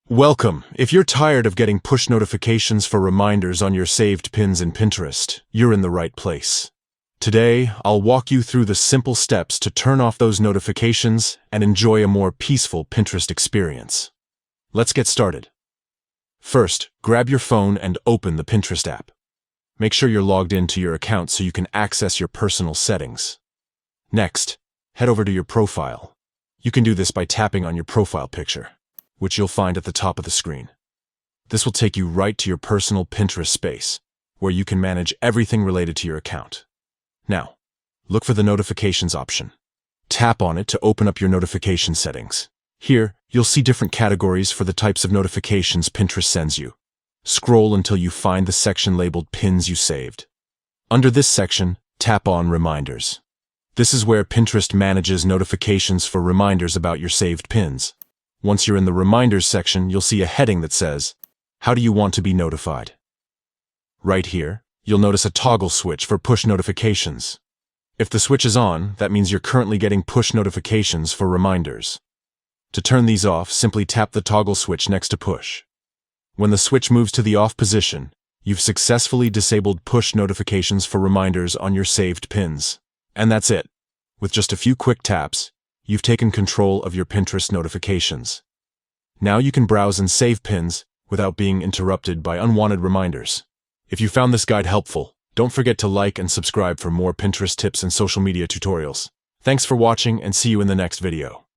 Welcome. If you're tired of getting push notifications for reminders on your saved pins in Pinterest, you're in the right place. Today, I'll walk you through the simple steps to turn off those notifications and enjoy a more peaceful Pinterest experience. Let's get started. First, grab your phone and open the Pinterest app. Make sure you're logged into your account so you can access your personal settings. Next, head over to your profile. You can do this by tapping on your profile picture, which you'll find at the top of the screen. This will take you right to your personal Pinterest space, where you can manage everything related to your account. Now, look for the notifications option. Tap on it to open up your notification settings. Here, you'll see different categories for the types of notifications Pinterest sends you. Scroll until you find the section labeled Pins You Saved. Under this section, tap on Reminders. This is where Pinterest manages notifications for reminders about your saved pins. Once you're in the Reminders section, you'll see a heading that says, "How do you want to be notified?" Right here, you'll notice a toggle switch for push notifications. If the switch is on, that means you're currently getting push notifications for reminders. To turn these off, simply tap the toggle switch next to push. When the switch moves to the off position, you've successfully disabled push notifications for reminders on your saved pins. And that's it. With just a few quick taps, you've taken control of your Pinterest notifications. Now you can browse and save pins without being interrupted by unwanted reminders. If you found this guide helpful, don't forget to like and subscribe for more Pinterest tips and social media tutorials. Thanks for watching and see you in the next video.